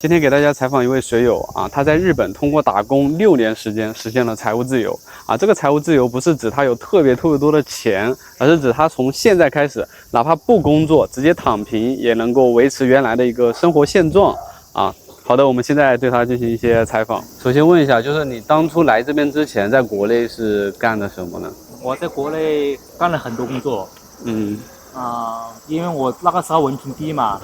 今天给大家采访一位水友啊，他在日本通过打工6年时间实现了财务自由啊。这个财务自由不是指他有特别多的钱，而是指他从现在开始，哪怕不工作，直接躺平也能够维持原来的一个生活现状啊。好的，我们现在对他进行一些采访。首先问一下，就是你当初来这边之前，在国内是干的什么呢？我在国内干了很多工作，因为我那个时候文凭低嘛，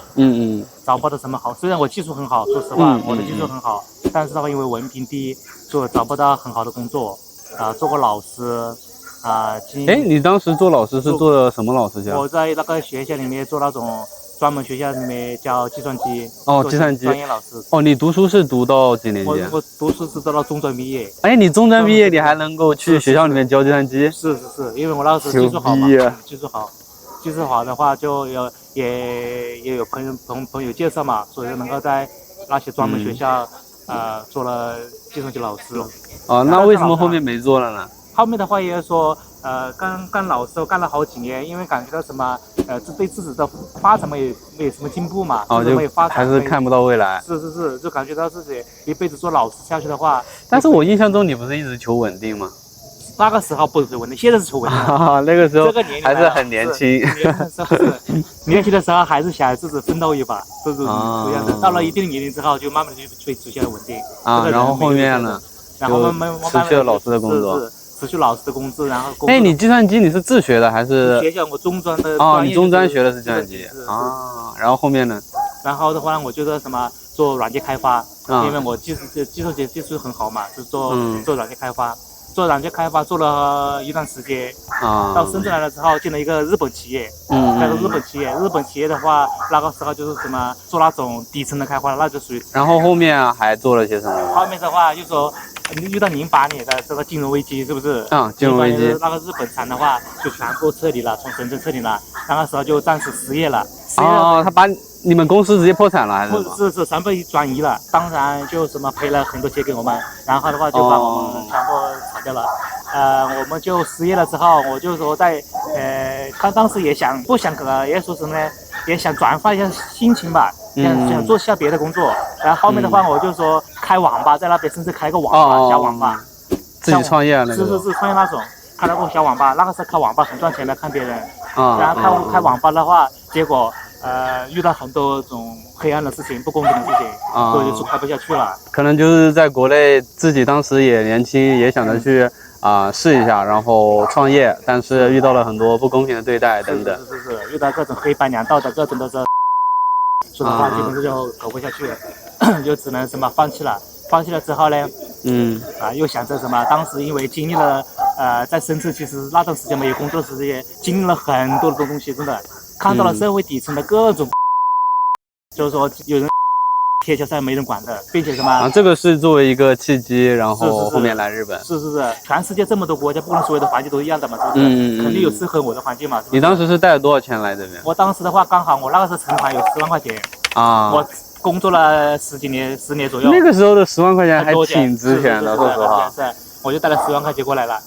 找不到什么好。虽然我技术很好，说实话，我的技术很好，但是的话，因为文凭低，就找不到很好的工作。做过老师，你当时做老师是做的什么老师教？我在那个学校里面做那种专门学校里面教计算机。计算机专业老师。你读书是读到几年级？我读书是读到中专毕业。你中专毕业，你还能够去学校里面教计算机？是，因为我那时候技术好嘛，技术好的话，就也有朋友介绍嘛，所以能够在那些专门学校做了计算机老师。那为什么后面没做了呢？后面的话也是说，干老师干了好几年，因为感觉到什么，对自己的发展没有什么进步嘛，就还是看不到未来。是，就感觉到自己一辈子做老师下去的话。但是我印象中你不是一直求稳定吗？那个时候不是稳定，现在是求稳定。那个时候这个年龄还是很年轻。年轻的时候还是想自己奋斗一把，这是这样的。到了一定年龄之后，就慢慢的就会出现了稳定。然后后面呢？然后慢失去了老师的工作。失去老师的工资，然后你计算机你是自学的还是？学校我中专的。你中专学的是计算机然后后面呢？然后的话，我就说什么做软件开发，因为我技术很好嘛，就做软件开发。做软件开发做了一段时间，到深圳来了之后，进了一个日本企业。那个日本企业的话，那个时候就是什么做那种底层的开发，那就属于。然后后面还做了些什么？后面的话就说遇到08年的这个金融危机，是不是？金融危机。那个日本厂的话就全部撤离了，从深圳撤离了。那个时候就暂时失业了。他把你们公司直接破产了还是？是全部转移了，当然就什么赔了很多钱给我们，然后的话就把我们全部炒掉了。我们就失业了之后，我就说当时也不想也说什么呢，也想转换一下心情吧，想做下别的工作。然后后面的话，我就说开网吧，在那边甚至开个网吧，小网吧，自己创业那个。是创业那种，开了个小网吧。那个时候开网吧很赚钱的，看别人。然后开网吧的话，结果遇到很多种黑暗的事情、不公平的事情，所以就开不下去了。可能就是在国内自己当时也年轻，也想着去试一下，然后创业，但是遇到了很多不公平的对待等等。是，遇到各种黑白两道的各种的说的话，基本上就搞不下去了，就只能什么放弃了。放弃了之后呢，又想着什么？当时因为经历了在深圳，其实那段时间没有工作时间，经历了很多的东西，真的看到了社会底层的各种，就是说有人铁桥上没人管的，并且什么这个是作为一个契机，然后后面来日本。是，全世界这么多国家，不可能所有的环境都一样的嘛，是不是？肯定有适合我的环境嘛。你当时是带了多少钱来这边？我当时的话，刚好我那个时候存款有10万块钱我工作了10年左右。那个时候的10万块钱还挺值钱的，说实话。是，我就带了10万块钱过来了。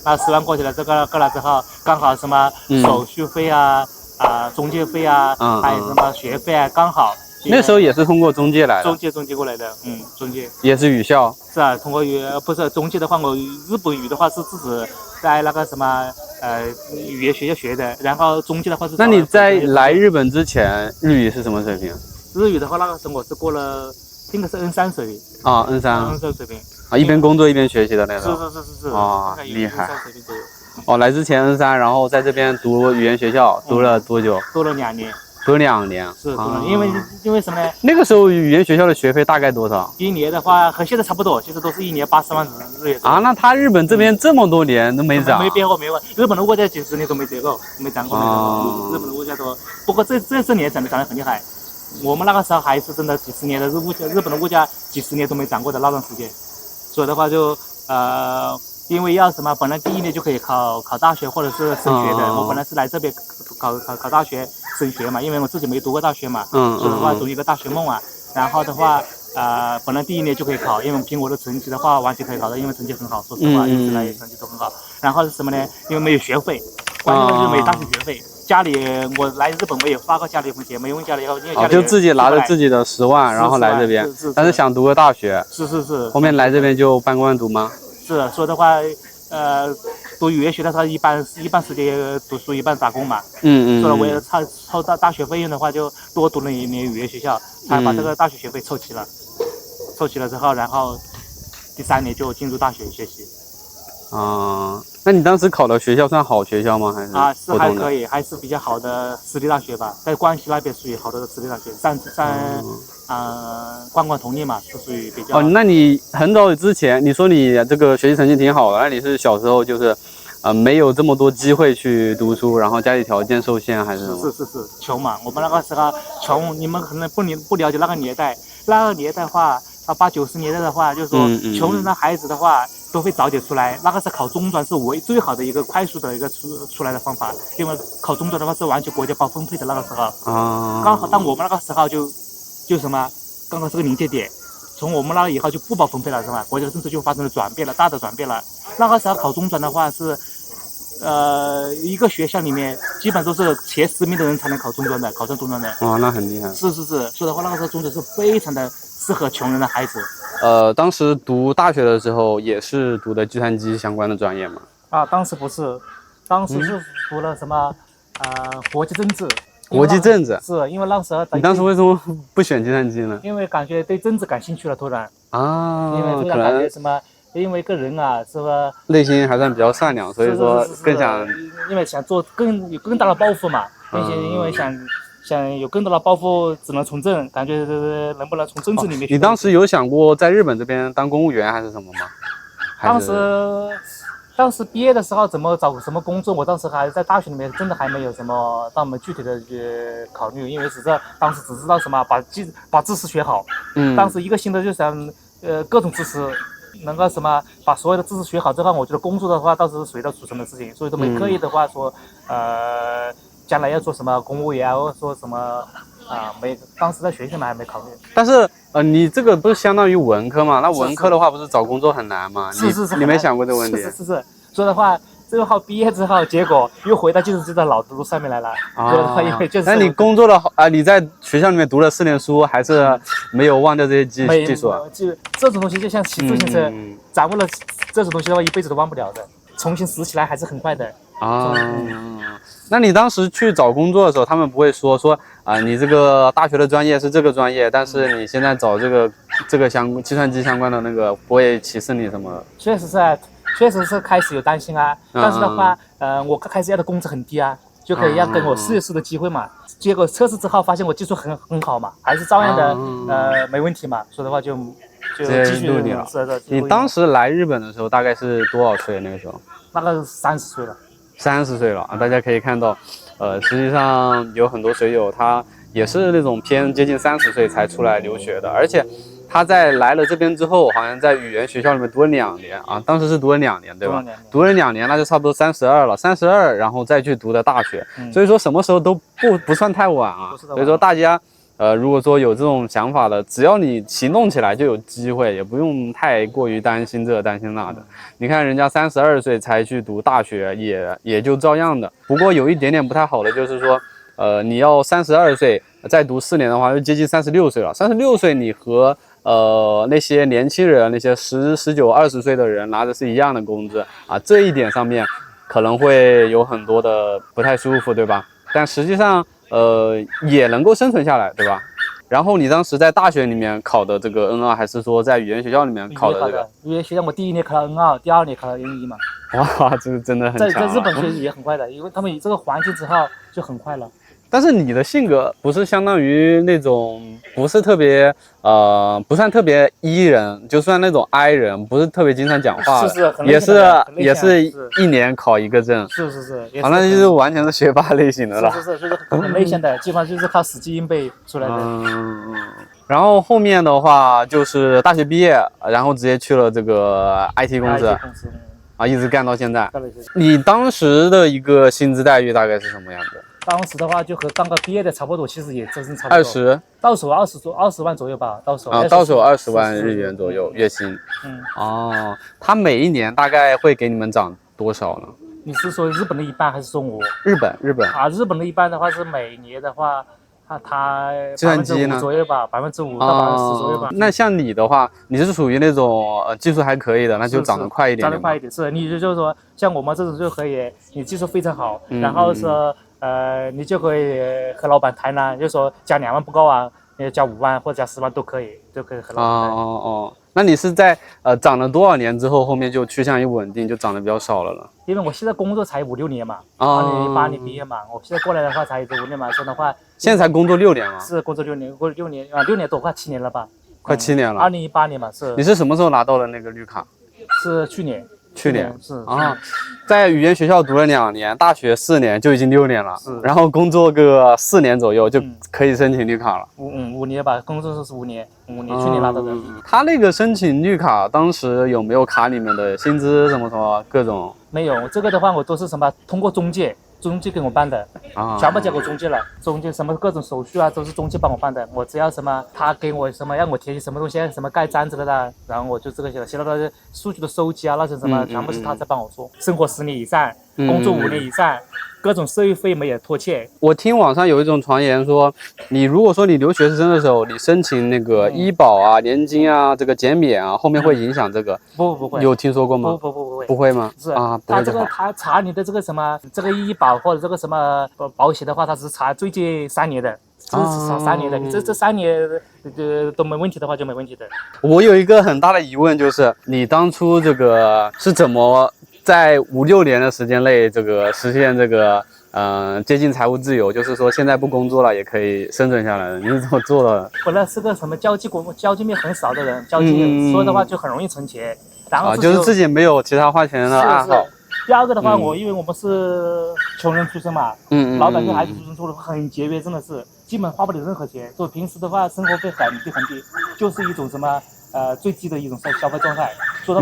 那10万过去了，过来之后，刚好什么手续费中介费还有什么学费刚好。那时候也是通过中介来的。中介过来的，中介。也是语校。是啊，通过不是中介的话，我日本语的话是自己在那个什么语言学校学的，然后中介的话是。那你在来日本之前，日语是什么水平？日语的话，那个时候我是过了，应该是N3水平。N3 水平。一边工作一边学习的那种。是。厉害。来之前N3，然后在这边读语言学校，读了多久？读了2年。读2年。是，因为什么呢？那个时候语言学校的学费大概多少？一年的话和现在差不多，其实都是1年80万日元。那他日本这边这么多年都没涨？没变过，日本的物价几十年都没跌过，没涨过。日本的物价都，不过这年涨得很厉害。我们那个时候还是真的几十年的日本的物价几十年都没涨过的那段时间，所以的话就因为要什么，本来第1年就可以考大学或者是升学的，我本来是来这边考大学升学嘛，因为我自己没读过大学嘛，所以的话读一个大学梦然后的话本来第1年就可以考，因为凭我的成绩的话完全可以考到，因为成绩很好，说实话一直来成绩都很好。然后是什么呢？因为没有学费，关键就是没有大学学费，家里我来日本我也发过家里一封节，没问家里要，因为家里就自己拿着自己的10万，然后来这边，但是想读个大学，是，后面来这边就办公院读吗？是，说的话，读语言学的时候一般时间读书，一半打工嘛。说了为了凑大学费用的话，就多读了1年语言学校，才把这个大学学费凑齐了。凑齐了之后，然后第3年就进入大学学习。那你当时考的学校算好学校吗？还是是还可以，还是比较好的私立大学吧，在关西那边属于好的私立大学，关同立嘛，是属于比较。那你很早之前你说你这个学习成绩挺好的，那你是小时候就是没有这么多机会去读书，然后家里条件受限还是什么？是穷嘛，我们那个时候穷，你们可能不了解那个年代，那个年代的话，80、90年代的话，就是说穷人的孩子的话都会早点出来。那个是考中专是最好的一个快速的一个出来的方法，因为考中专的话是完全国家包分配的那个时候。刚好当我们那个时候就什么，刚好是个临界点。从我们那以后就不包分配了，是吧？国家的政策就发生了转变了，大的转变了。那个时候考中专的话是，一个学校里面基本都是前10名的人才能考上中专的。那很厉害。是，说的话，那个时候中专是非常的适合穷人的孩子。当时读大学的时候也是读的计算机相关的专业吗？当时不是，当时是读了什么国际政治。国际政治是因为那时候你当时为什么不选计算机呢？因为感觉对政治感兴趣了，突然因为突然感觉什么，因为个人啊，是吧？内心还算比较善良，所以说更想，因为想做有更大的抱负嘛，因为想有更大的抱负，只能从政，感觉能不能从政治里面。你当时有想过在日本这边当公务员还是什么吗？当时毕业的时候怎么找什么工作，我当时还在大学里面，真的还没有什么那么具体的考虑，因为当时只知道什么把知识学好。当时一个心的就想各种知识能够什么把所有的知识学好之后，我觉得工作的话倒是水到渠成的事情，所以说没刻意的话说将来要做什么公务员或者说什么当时在学校嘛还没考虑。但是你这个不是相当于文科嘛？那文科的话不是找工作很难吗？你没想过这个问题？是，说的话，最后毕业之后，结果又回到计算机的老路上面来了。因为就是。那你工作的你在学校里面读了4年书，还是没有忘掉这些技术？这种东西就像骑自行车，掌握了这种东西的话，一辈子都忘不了的。重新拾起来还是很快的。那你当时去找工作的时候，他们不会说你这个大学的专业是这个专业，但是你现在找这个计算机相关的那个，不会歧视你什么？确实是开始有担心啊，但是的话，我刚开始要的工资很低啊，就可以要跟我试一试的机会嘛。结果测试之后发现我技术很好嘛，还是照样的没问题嘛。说的话就继续录你了。你当时来日本的时候大概是多少岁？那个时候？那个30岁了。30岁了啊！大家可以看到，实际上有很多水友他也是那种偏接近30岁才出来留学的，而且他在来了这边之后，好像在语言学校里面读了2年啊，当时是读了2年，对吧？读了2年，那就差不多32了，32，然后再去读的大学，所以说什么时候都不算太晚啊。所以说大家如果说有这种想法的，只要你行动起来就有机会，也不用太过于担心这担心那的。你看人家32岁才去读大学，也就照样的。不过有一点点不太好的就是说，你要32岁再读4年的话，就接近36岁了。36岁你和那些年轻人，那些19、20岁的人拿的是一样的工资啊，这一点上面可能会有很多的不太舒服，对吧？但实际上也能够生存下来，对吧？然后你当时在大学里面考的这个 N2，还是说在语言学校里面考的这个？语言学校我第1年考了 N2，第2年考了 N1嘛。哇，这个真的很强。在日本学习也很快的，因为他们有这个环境之后就很快了。但是你的性格不是相当于那种不是特别不算特别 E 人，就算那种 I 人，不是特别经常讲话的，也是1年考1个证，是，好像就是完全是学霸类型的了。是很内向的，基本上就是靠死记硬背出来的。然后后面的话就是大学毕业，然后直接去了这个 IT 公司啊，一直干到现在。你当时的一个薪资待遇大概是什么样子？当时的话就和刚刚毕业的差不多，其实也真是差不多。到手20万左右吧，到手20万日元左右月薪。他每一年大概会给你们涨多少呢？你是说日本的一半还是说我？日本啊，日本的一半的话是每年的话，它计算机呢5%左右吧，5%到10%左右吧。那像你的话，你是属于那种技术还可以的，那就涨得快一点点。涨得快一点是，你就是说像我们这种就可以，你技术非常好，然后说你就可以和老板谈了，就说加2万不够啊，加5万或者加10万都可以和老板谈。那你是在涨了多少年之后，后面就趋向于稳定，就涨得比较少了呢？因为我现在工作才5、6年嘛，2008年毕业嘛，我现在过来的话才5年嘛，说的话。现在才工作6年吗？是工作6年，过6年啊，6年多，快7年了吧？快7年了。2018年嘛是。你是什么时候拿到的那个绿卡？是去年。去年是在语言学校读了2年，大学4年就已经6年了，然后工作个4年左右就可以申请绿卡了。5年吧，工作是5年，去年拿到的。他那个申请绿卡，当时有没有卡你们的薪资什么各种？没有，这个的话我都是什么通过中介给我办的，全部交给中介了，中介什么各种手续啊都是中介帮我办的，我只要什么他给我什么让我填什么东西，什么盖章之类的，然后我就这个写了，写到他的数据的收集啊那些什么，全部是他在帮我说，生活10年以上，工作5年以上。各种社会费没有拖欠。我听网上有一种传言说，你如果说你留学生的时候，你申请那个医保啊、年金啊、这个减免啊，后面会影响这个？不会。有听说过吗？不会吗？是啊，他这个他查你的这个什么这个医保或者这个什么保险的话，他是查最近3年的。这是查3年的，你这3年都没问题的话就没问题的。我有一个很大的疑问，就是你当初这个是怎么在5、6年的时间内这个实现这个接近财务自由，就是说现在不工作了也可以生存下来的？你是怎么做的？本来是个什么交际面很少的人，交际说的话就很容易存钱，然后就是自己没有其他花钱的爱好。第二个的话，因为我们是穷人出身嘛，老百姓孩子出身，做的很节约，真的是基本花不了任何钱。所以平时的话，生活费很低，就是一种什么最低的一种消费状态。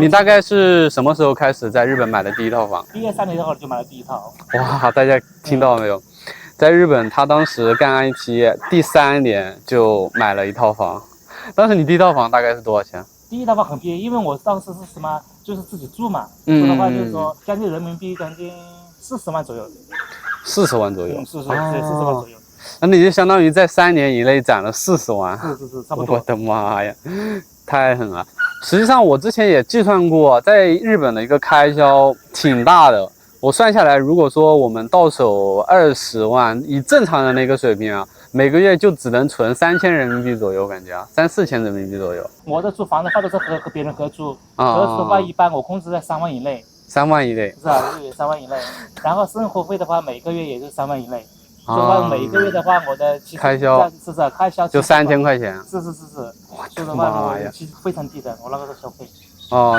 你大概是什么时候开始在日本买的第一套房？毕业3年后就买了第一套。哇，大家听到没有？在日本，他当时干 IT 第3年就买了一套房。当时你第一套房大概是多少钱？第一套房很便宜，因为我当时是什么，就是自己住嘛，住的话就是说将近人民币将近40万左右。40万左右。是40万左右。那你就相当于在3年以内攒了40万。是，差不多。我的妈呀，太狠了！实际上我之前也计算过，在日本的一个开销挺大的。我算下来，如果说我们到手20万，以正常人的一个水平啊，每个月就只能存3000人民币左右，感觉3、4千人民币左右。我的租房的话都是和别人合租，合租的话一般我控制在3万以内。3万以内。是啊，3万以内。然后生活费的话，每个月也就3万以内。所以话每个月的话，我的开销开销就3000块钱。是。我的话，其实非常低的，我那个的消费。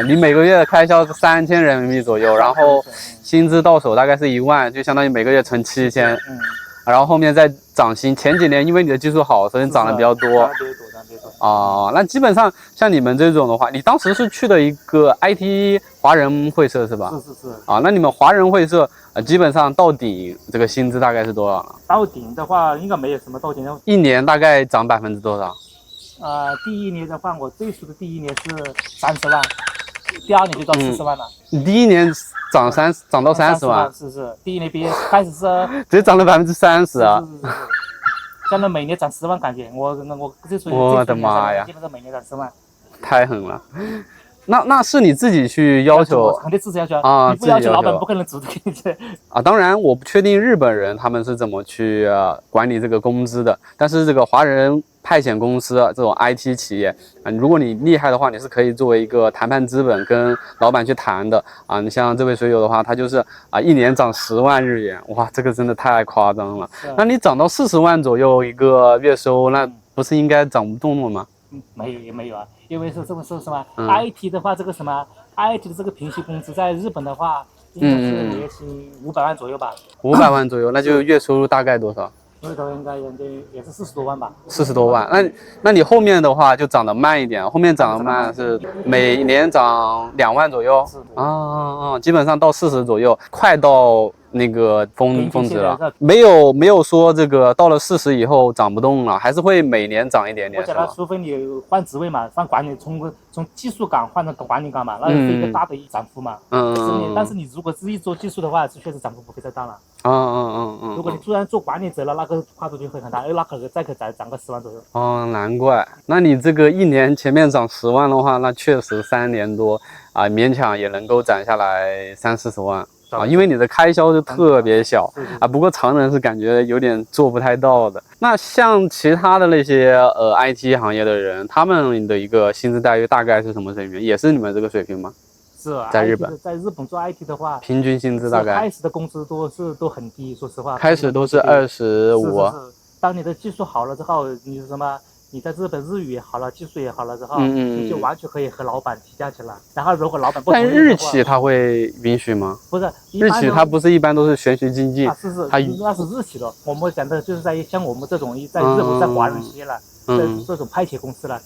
你每个月的开销是3000人民币左右，然后薪资到手大概是1万，就相当于每个月存7000。然后后面再涨薪，前几年因为你的技术好，所以涨得比较多。那基本上像你们这种的话，你当时是去的一个 IT 华人会社是吧？是。那你们华人会社基本上到顶这个薪资大概是多少呢？到顶的话应该没有什么到顶的。一年大概涨多少？第一年的话，我最初的第一年是30万，第2年就到40万了。你第一年涨到30万？是。第一年毕业开始是直接涨了30%啊！是。相当于每年涨10万，感觉我这属于我的妈呀，基本上每年涨10万，太狠了。那是你自己去要求？肯定自己要求啊！你不要求，老板不可能主动给你这。当然我不确定日本人他们是怎么去管理这个工资的，但是这个华人派遣公司这种 IT 企业如果你厉害的话，你是可以作为一个谈判资本跟老板去谈的你像这位水友的话，他就是1年涨10万日元，哇，这个真的太夸张了。那你涨到40万左右一个月收，那不是应该涨不动了吗？没有啊，因为是这么说什么IT 的话，这个什么 IT 的这个平均工资在日本的话，应该是年薪500万左右吧。500万左右，那就月收入大概多少？应该也是40多万吧。40多万，那你后面的话就涨得慢一点，后面涨得慢是每年涨2万左右。基本上到40左右，快到那个峰值了了，没有说这个到了40以后涨不动了，还是会每年涨一点点，我觉得是吧？除非你换职位嘛，上管理从技术岗换成管理岗嘛，那是一个大的涨幅嘛。但是你如果自己做技术的话，是确实涨幅不会再大了。如果你突然做管理者了，那个跨度就会很大，那可能再涨个10万左右。哦，难怪。那你这个一年前面涨10万的话，那确实3年多啊，勉强也能够攒下来30-40万。啊，因为你的开销就特别小啊，不过常人是感觉有点做不太到的。那像其他的那些IT 行业的人，他们的一个薪资待遇大概是什么水平？也是你们这个水平吗？是，在日本，在日本做 IT 的话，平均薪资大概开始的工资都很低，说实话，开始都是25。是。当你的技术好了之后，你什么？你在日本日语也好了，技术也好了之后，你就完全可以和老板提价去了。然后如果老板不同意的话，但日企他会允许吗？不是，日企他不是一般都是玄学经济，那是日企的。我们讲的就是在像我们这种在日本在华人企业了，在这种派遣公司了，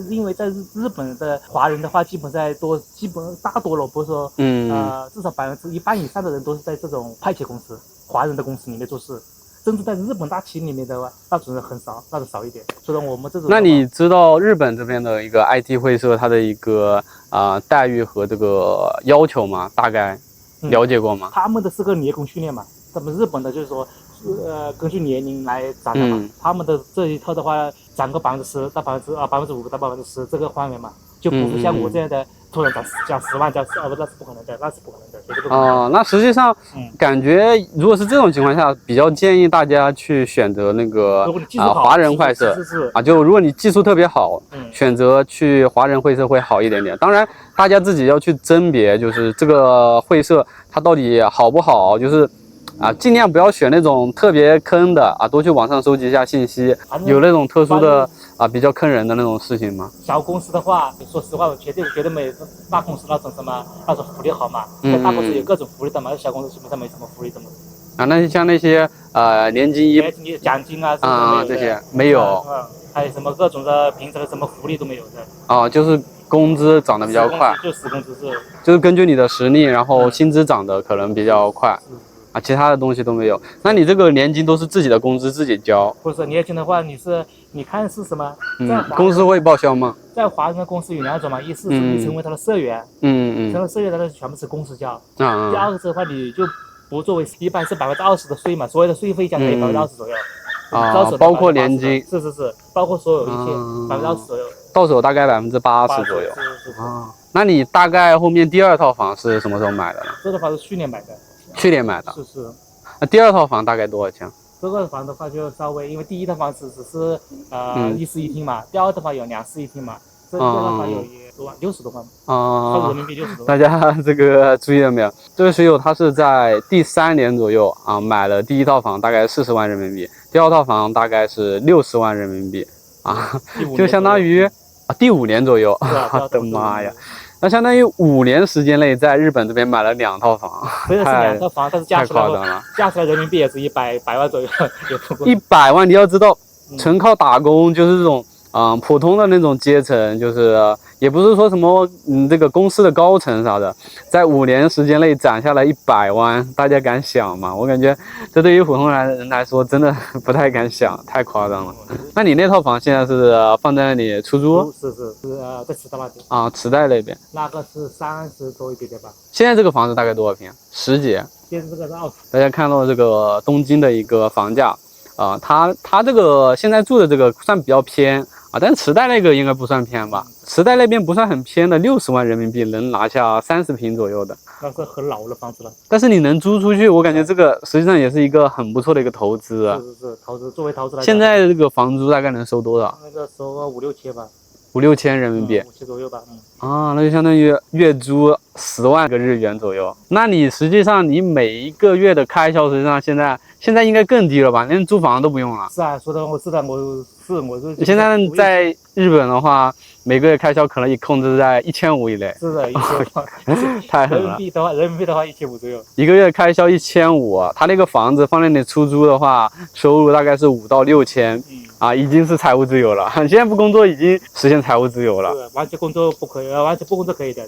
因为在日本的华人的话，基本大多了，不是说至少1半以上的人都是在这种派遣公司、华人的公司里面做事。甚至在日本大企业里面的话，那种人很少，那就少一点。所以说我们这种，那你知道日本这边的一个 IT 会社它的一个待遇和这个要求吗？大概了解过吗？他们的是个年功序列嘛，他们日本的就是说，根据年龄来涨的嘛。他们的这一套的话，涨个10%到5%到10%这个范围嘛，就不是像我这样的突然涨10万，那是不可能的，那是不可能的，绝对不可能的。那实际上，感觉如果是这种情况下，比较建议大家去选择那个华人会社就如果你技术特别好，选择去华人会社会好一点点。当然，大家自己要去甄别，就是这个会社它到底好不好，就是尽量不要选那种特别坑的多去网上收集一下信息。有那种特殊的比较坑人的那种事情吗？小公司的话，说实话，我绝对没大公司那种福利好嘛。在大公司有各种福利的嘛，小公司基本上没什么福利的嘛。那像那些年金奖金这些没有。还有什么各种的平时的什么福利都没有的。就是工资涨得比较快，就死工资就是根据你的实力，然后薪资涨得可能比较快。其他的东西都没有。那你这个年金都是自己的工资自己交？不是，年金的话，你看是什么？公司会报销吗？在华人的公司有2种嘛，一是你成为他的社员，成为社员的全部是公司交。第二个的话，你就不作为，一般是20%的税嘛，所有的税费加起来20%左右。包括年金。是，包括所有一切20%左右。到手大概80%左右。那你大概后面第2套房是什么时候买的呢？这套房是去年买的。去年买的。是。那第2套房大概多少钱？这个房的话就稍微，因为第1套房只是1室1厅嘛，第2套房有2室1厅嘛，这套房有60多万，人民币60多万。大家这个注意了没有？这位水友他是在第3年左右买了第1套房，大概40万人民币，第2套房大概是60万人民币就相当于第5年左右。我的妈呀！那相当于5年时间内在日本这边买了2套房，虽然是2套房，但是加起来人民币也是100万左右。100万，你要知道，纯靠打工就是这种普通的那种阶层，就是也不是说什么这个公司的高层啥的，在5年时间内攒下来100万，大家敢想吗？我感觉这对于普通人来说真的不太敢想，太夸张了。那你那套房现在是放在那里出租？是在池袋那边池袋那边。那个是30多一点点吧。现在这个房子大概多少平？10几？现在这个是20。大家看到这个东京的一个房价它这个现在住的这个算比较偏但是池袋那个应该不算偏吧？池袋那边不算很偏的，60万人民币能拿下30平左右的，那是很老的房子了。但是你能租出去，我感觉这个实际上也是一个很不错的一个投资是投资，作为投资来讲。现在这个房租大概能收多少？那个收个5-6千吧。5-6千人民币，5千左右吧。那就相当于月租10万个日元左右。那你实际上你每一个月的开销，实际上现在应该更低了吧？连租房都不用了。是啊，说的我是。你现在在日本的话，每个月开销可能也控制在1500以内。是的，1500。太狠了。人民币的话1500左右。一个月开销1500，他那个房子放在那里出租的话，收入大概是5到6千。啊，已经是财务自由了。现在不工作已经实现财务自由了。是完全工作不可以，完全不工作可以的，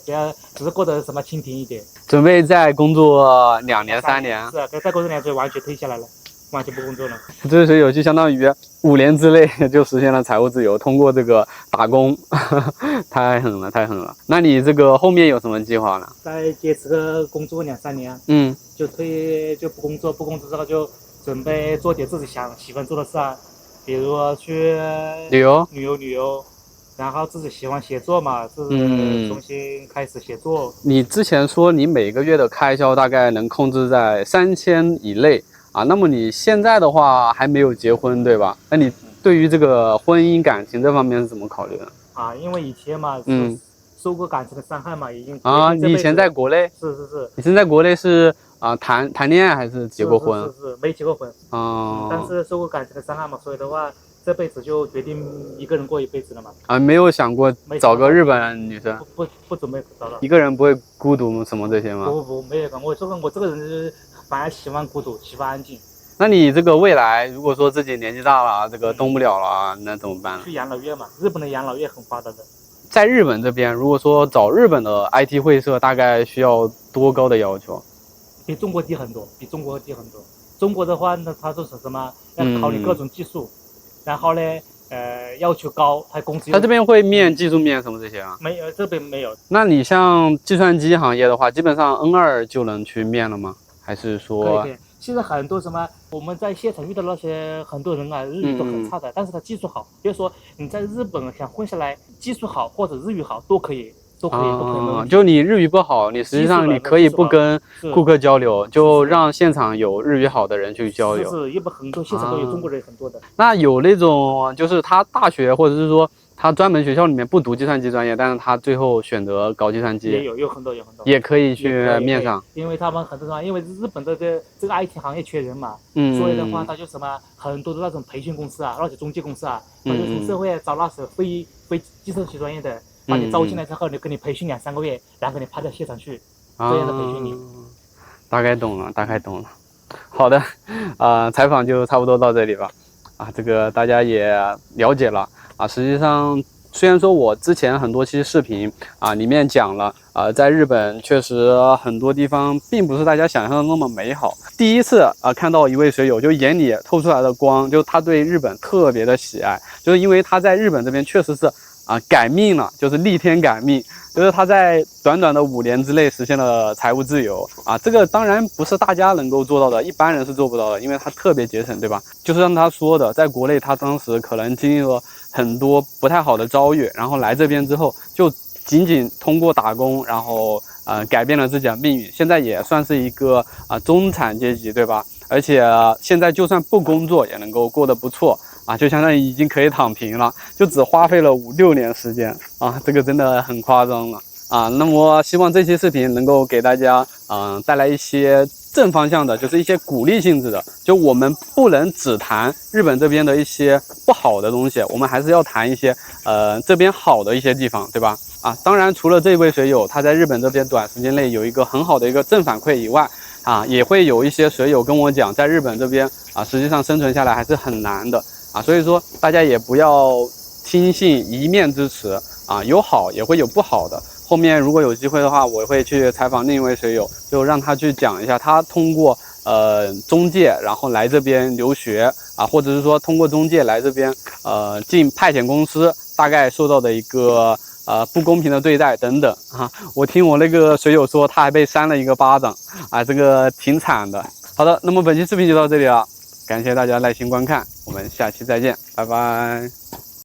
只是过得什么清贫一点。准备再工作2年3年。是啊，再工作2年就完全退下来了，完全不工作了。这位水友就相当于5年之内就实现了财务自由，通过这个打工，太狠了，太狠了。那你这个后面有什么计划呢？再坚持个工作2、3年，就不工作，不工作之后就准备做点自己喜欢做的事啊，比如去旅游，然后自己喜欢写作嘛，自己重新开始写作。你之前说你每个月的开销大概能控制在3000以内啊，那么你现在的话还没有结婚对吧？那你对于这个婚姻感情这方面是怎么考虑的？啊，因为以前嘛，受过感情的伤害嘛，已经啊，你以前在国内？是，你现在国内是谈恋爱还是结过婚？是没结过婚。但是受过感情的伤害嘛，所以的话，这辈子就决定一个人过一辈子了嘛。啊，没有想过找个日本女生？不准备找了。一个人不会孤独什么这些吗？不，没有。我这个人反而喜欢孤独，喜欢安静。那你这个未来如果说自己年纪大了，这个动不了了，那怎么办？去养老院嘛，日本的养老院很发达的。在日本这边，如果说找日本的 IT 会社，大概需要多高的要求？比中国低很多。中国的话呢，它都是什么？要考虑各种技术，然后呢，要求高，还工资。他这边会面技术面什么这些啊？没有，这边没有。那你像计算机行业的话，基本上 N2就能去面了吗？还是说？可以。现在很多我们在现场遇到那些很多人啊，日语都很差的，但是他技术好。比如说你在日本想混下来，技术好或者日语好都可以。就你日语不好，你实际上你可以不跟顾客交流，就让现场有日语好的人去交流。是，因为很多现场都有中国人很多的。那有那种就是他大学或者是说他专门学校里面不读计算机专业，但是他最后选择搞计算机，也有很多，也可以去面上。因为他们很多人，因为日本的这个 IT 行业缺人嘛，所以的话他就很多的那种培训公司啊，那些中介公司啊，他就从社会找那些非计算机专业的。把你招进来之后，就给你培训2、3个月，然后给你派到现场去，这样的培训你。大概懂了。好的，采访就差不多到这里吧。这个大家也了解了实际上，虽然说我之前很多期视频里面讲了在日本确实很多地方并不是大家想象的那么美好。第一次看到一位水友，就眼里透出来的光，就他对日本特别的喜爱，就是因为他在日本这边确实是。改命了，就是逆天改命，就是他在短短的5年之内实现了财务自由这个当然不是大家能够做到的，一般人是做不到的，因为他特别节省，对吧？就是像他说的，在国内他当时可能经历了很多不太好的遭遇，然后来这边之后，就仅仅通过打工，然后改变了自己的命运，现在也算是一个中产阶级，对吧？而且现在就算不工作也能够过得不错。就相当于已经可以躺平了，就只花费了5、6年时间这个真的很夸张了那么希望这期视频能够给大家带来一些正方向的，就是一些鼓励性质的，就我们不能只谈日本这边的一些不好的东西，我们还是要谈一些这边好的一些地方，对吧？当然除了这位水友他在日本这边短时间内有一个很好的一个正反馈以外也会有一些水友跟我讲，在日本这边实际上生存下来还是很难的所以说大家也不要听信一面之词有好也会有不好的。后面如果有机会的话，我会去采访另一位水友，就让他去讲一下他通过中介然后来这边留学或者是说通过中介来这边进派遣公司，大概受到的一个不公平的对待等等我听我那个水友说他还被扇了一个巴掌这个挺惨的。好的，那么本期视频就到这里了，感谢大家耐心观看，我们下期再见，拜拜。